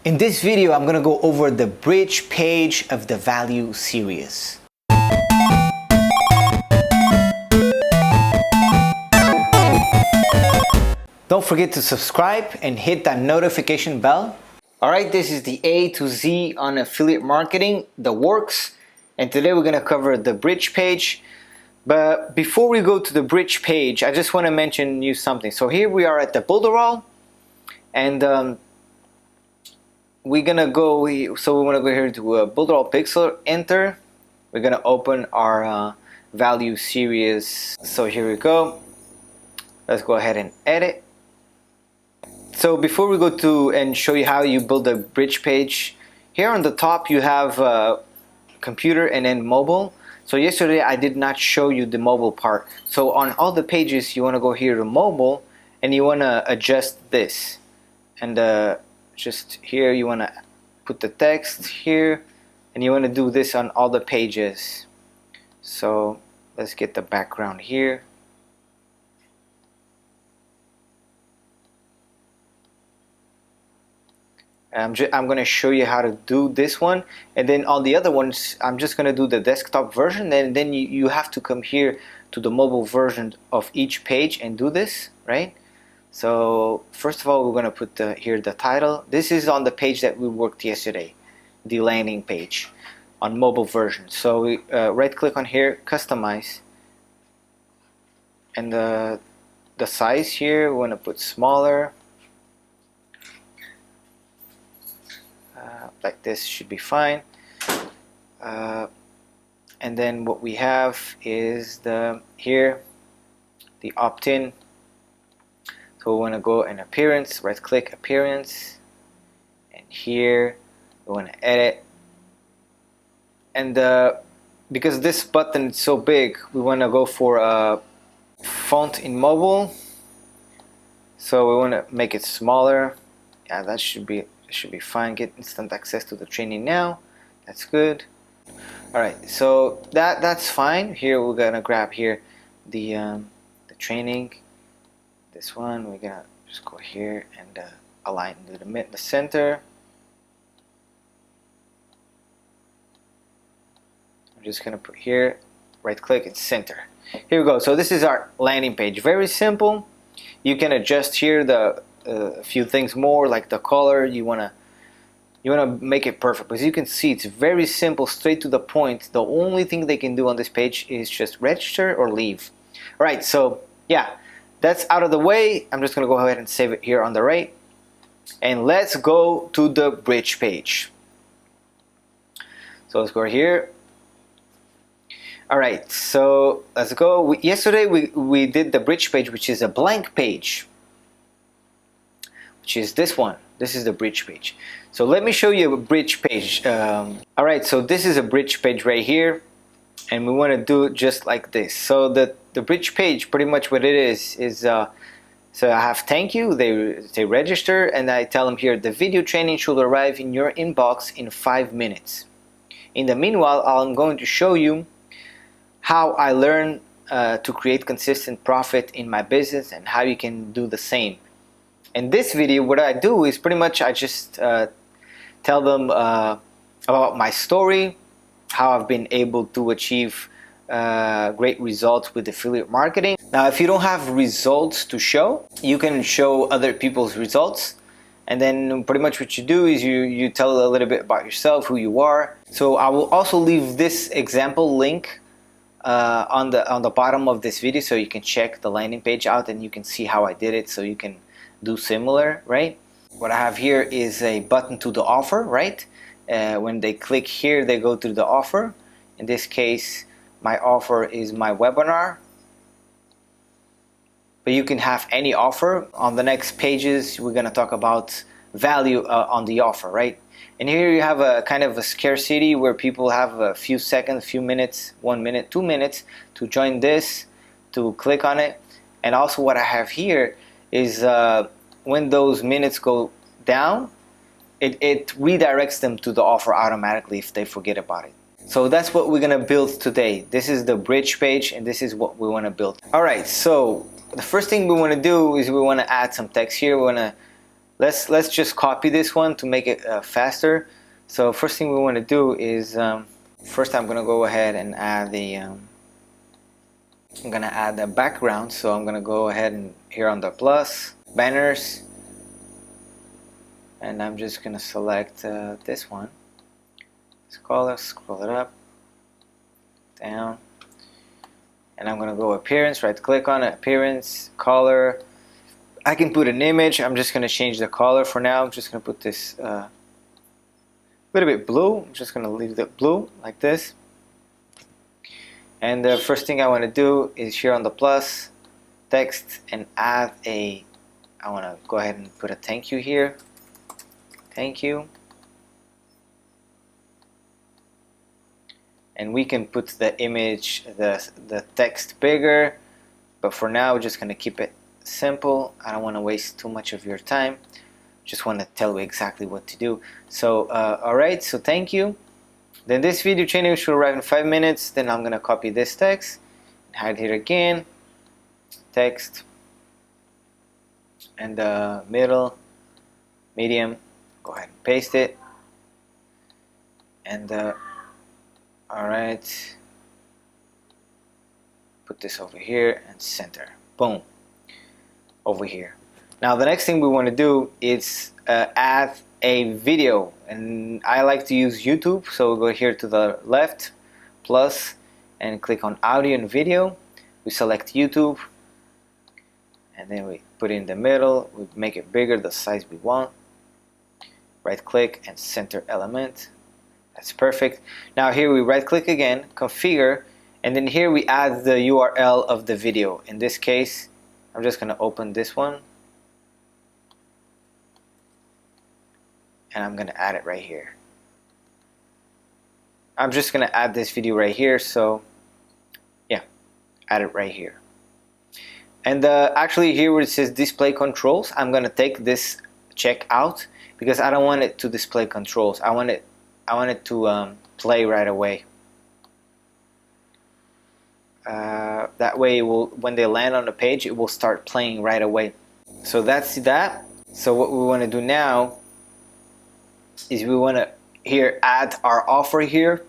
In this video, I'm gonna go over the bridge page of the value series. Don't forget to subscribe and hit that notification bell. All right, this is the A to Z on affiliate marketing, the works. And today we're gonna cover the bridge page. But before we go to the bridge page, I just wanna mention you something. So here we are at the Builderall, and we're gonna go, so we wanna go here to Builderall Pixel, enter. We're gonna open our value series. So here we go. Let's go ahead and edit. So before we go to and show you how you build a bridge page, here on the top you have computer and then mobile. So yesterday I did not show you the mobile part. So on all the pages you want to go here to mobile and you want to adjust this. And just here you want to put the text here and you want to do this on all the pages. So let's get the background here. I'm going to show you how to do this one, and then on the other ones I'm just going to do the desktop version, and then you have to come here to the mobile version of each page and do this, right? So first of all we're going to put here the title. This is on the page that we worked yesterday, the landing page on mobile version. So we right click on here, customize, and the size here we want to put smaller. Like this should be fine. And then what we have is the opt-in. So we want to go in appearance, right click appearance, and here we want to edit. And because this button is so big, we want to go for a font in mobile. So we want to make it smaller. Yeah, that should be fine. Get instant access to the training now. That's good. Alright, so that's fine. Here we're gonna grab here the training. This one we're gonna just go here and align to the center. I'm just gonna put here, right click and center. Here we go. So this is our landing page. Very simple. You can adjust here a few things more, like the color. You wanna make it perfect, because you can see it's very simple, straight to the point. The only thing they can do on this page is just register or leave. All right, so yeah, that's out of the way. I'm just gonna go ahead and save it here on the right, and let's go to the bridge page. So let's go here. All right, so let's go. Yesterday we did the bridge page, which is a blank page, which is this one. This is the bridge page. So let me show you a bridge page. All right, so this is a bridge page right here, and we want to do it just like this. So the bridge page, pretty much what it is so I have thank you, they register, and I tell them here the video training should arrive in your inbox in 5 minutes. In the meanwhile, I'm going to show you how I learn to create consistent profit in my business and how you can do the same. In this video, what I do is pretty much I just tell them about my story, how I've been able to achieve great results with affiliate marketing. Now, if you don't have results to show, you can show other people's results. And then pretty much what you do is you tell a little bit about yourself, who you are. So I will also leave this example link on the bottom of this video, so you can check the landing page out and you can see how I did it, so you can do similar, right? What I have here is a button to the offer, right? When they click here, they go to the offer. In this case, my offer is my webinar, but you can have any offer. On the next pages, we're going to talk about value on the offer, right? And here you have a kind of a scarcity where people have a few seconds, few minutes, 1 minute, 2 minutes to join this, to click on it. And also what I have here is when those minutes go down, it redirects them to the offer automatically if they forget about it. So that's what we're gonna build today. This is the bridge page, and this is what we want to build. All right, so the first thing we want to do is we want to add some text here. We want to let's just copy this one to make it faster. So first thing we want to do is first I'm gonna go ahead and add the I'm gonna add the background. So I'm gonna go ahead and here on the plus banners, and I'm just gonna select this one. Scroll it up, down, and I'm gonna go appearance, right click on it, appearance, color. I can put an image. I'm just gonna change the color for now. I'm just gonna put this a little bit blue. I'm just gonna leave it blue like this. And the first thing I want to do is here on the plus text and add a, I want to go ahead and put a thank you here. Thank you. And we can put the image, the text bigger, but for now we're just going to keep it simple. I don't want to waste too much of your time. Just want to tell you exactly what to do. So alright, so thank you. Then this video training should arrive in 5 minutes. Then I'm going to copy this text, hide it again, text, and the middle, medium, go ahead and paste it. And alright, put this over here and center, boom, over here. Now the next thing we want to do is add a video, and I like to use YouTube, so we'll go here to the left plus and click on audio and video. We select YouTube, and then we put it in the middle. We make it bigger, the size we want. Right click and center element. That's perfect. Now here we right click again, configure, and then here we add the URL of the video. In this case, I'm just going to open this one, and I'm going to add it right here. I'm just going to add this video right here, so yeah, add it right here. And actually here where it says display controls, I'm going to take this check out because I don't want it to display controls. I want it to play right away. That way it will, when they land on the page, it will start playing right away. So that's that. So what we want to do now is we want to here add our offer here,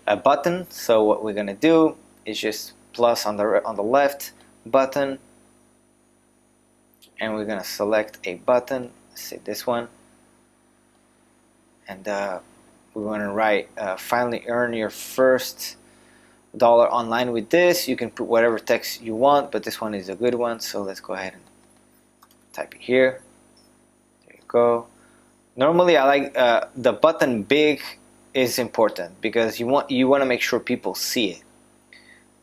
a button. So what we're going to do is just plus on the left button, and we're going to select a button, say this one, and we want to write finally earn your first $1 online with this. You can put whatever text you want, but this one is a good one, so let's go ahead and type it here. There you go. Normally I like the button big is important because you want to make sure people see it.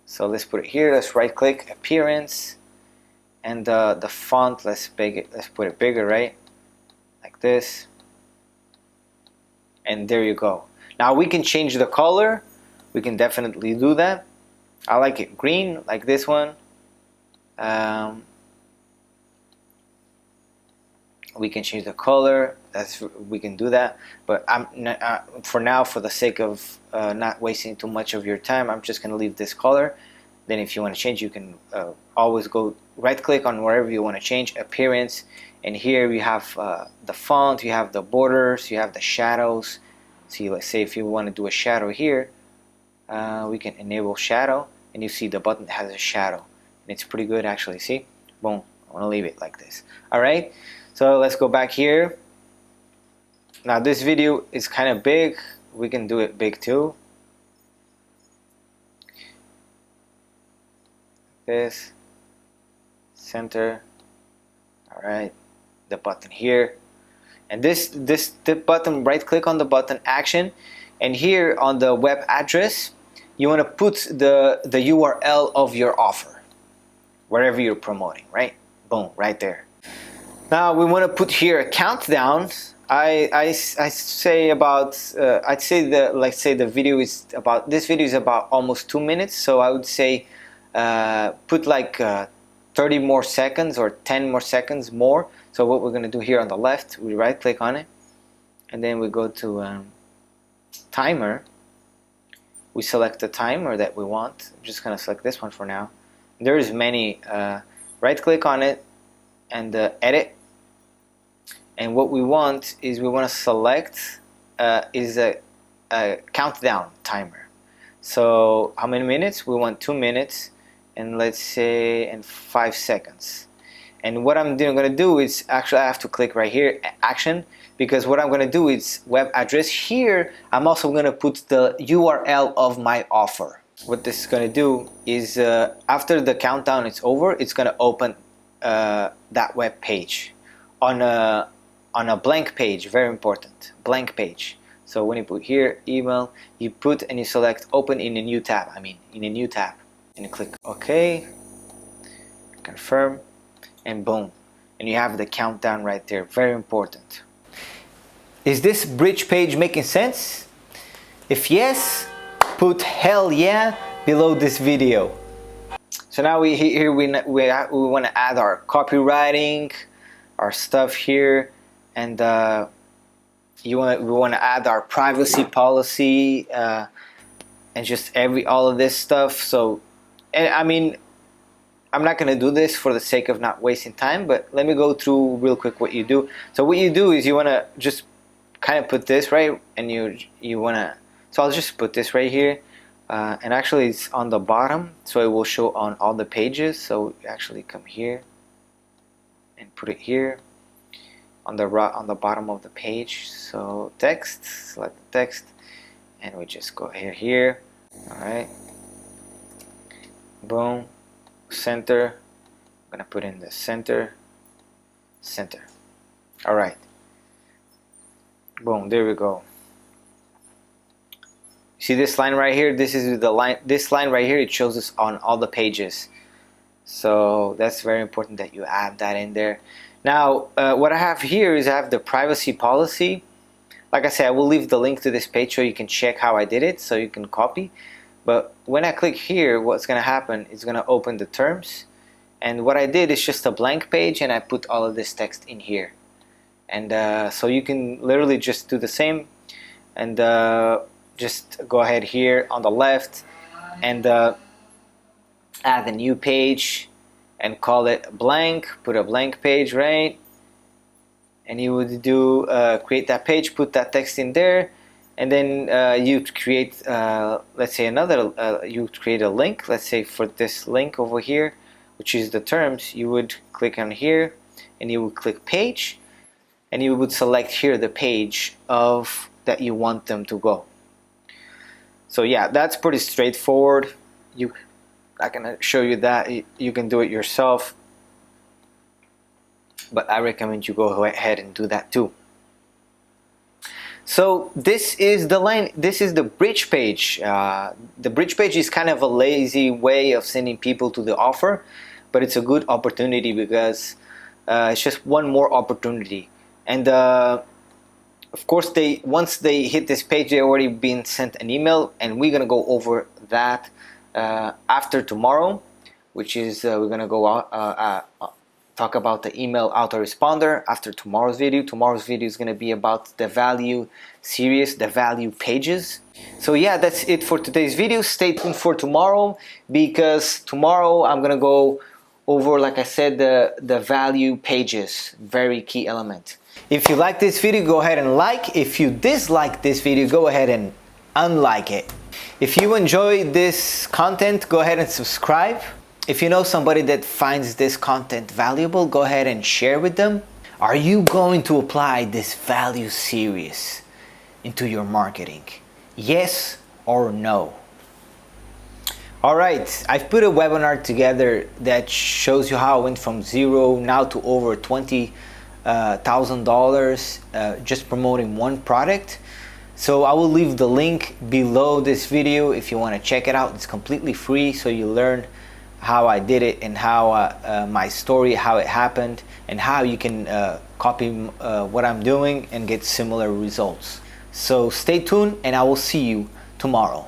So let's put it here. Let's right click appearance, and the font, let's put it bigger, right, like this. And there you go. Now we can change the color. We can definitely do that. I like it green, like this one. We can change the color. We can do that. But for now, for the sake of not wasting too much of your time, I'm just gonna leave this color. Then if you want to change, you can always go right click on wherever you want to change, appearance, and here you have the font, you have the borders, you have the shadows. See, let's say if you want to do a shadow here, we can enable shadow, and you see the button has a shadow, and it's pretty good actually. See, boom. I want to leave it like this. Alright, so let's go back here. Now this video is kind of big. We can do it big too. This center. Alright, the button here, and the button, right click on the button, action, and here on the web address you want to put the URL of your offer wherever you're promoting, right? Boom, right there. Now we want to put here a countdown. I say about I'd say let's say the video is about, this video is about almost 2 minutes, so I would say put like 30 more seconds or 10 more seconds more. So what we're going to do here on the left, we right click on it, and then we go to timer. We select the timer that we want. I'm just going to select this one for now. There is many. Right click on it and edit, and what we want is we want to select is a countdown timer. So how many minutes? We want 2 minutes, and let's say in 5 seconds. And what I'm going to do is actually I have to click right here, action, because what I'm going to do is web address. Here I'm also going to put the URL of my offer. What this is going to do is after the countdown is over, it's going to open that web page on a blank page. Very important, blank page. So when you put here email, you put and you select open in a new tab. In a new tab, and you click OK, confirm, and boom, and you have the countdown right there. Very important. Is this bridge page making sense? If yes, put hell yeah below this video. So now we want to add our copywriting, our stuff here, and we want to add our privacy policy and just all of this stuff. So, and I'm not going to do this for the sake of not wasting time, but let me go through real quick what you do. So what you do is you want to just kind of put this right, and you want to, so I'll just put this right here, and actually it's on the bottom, so it will show on all the pages. So actually come here and put it here on the bottom of the page. So text, select the text, and we just go here. All right, boom, center. I'm gonna put in the center. All right, boom, there we go. See this line right here? This is the line. This line right here, it shows us on all the pages. So that's very important that you add that in there. Now, what I have here is I have the privacy policy. Like I said, I will leave the link to this page so you can check how I did it, so you can copy. But when I click here, what's going to happen is going to open the terms. And what I did is just a blank page, and I put all of this text in here. And so you can literally just do the same, and just go ahead here on the left and add a new page and call it blank. Put a blank page, right? And you would do create that page, put that text in there, and then you create let's say you create a link. Let's say for this link over here, which is the terms, you would click on here and you would click page, and you would select here the page of that you want them to go. So yeah, that's pretty straightforward. I'm not gonna show you that. You can do it yourself, but I recommend you go ahead and do that too. So this is the line. This is the bridge page. The bridge page is kind of a lazy way of sending people to the offer, but it's a good opportunity because it's just one more opportunity. And of course, once they hit this page, they already been sent an email, and we're gonna go over that after tomorrow, which is we're gonna go talk about the email autoresponder after tomorrow's video. Tomorrow's video is gonna be about the value series, the value pages. So yeah, that's it for today's video. Stay tuned for tomorrow, because tomorrow I'm gonna go over, like I said, the value pages, very key element. If you like this video, go ahead and like. If you dislike this video, go ahead and unlike it. If you enjoy this content, go ahead and subscribe. If you know somebody that finds this content valuable, go ahead and share with them. Are you going to apply this value series into your marketing? Yes or no? All right, I've put a webinar together that shows you how I went from zero now to over $20,000 just promoting one product. So I will leave the link below this video if you want to check it out. It's completely free, so you learn how I did it and how my story, how it happened, and how you can copy what I'm doing and get similar results. So stay tuned, and I will see you tomorrow.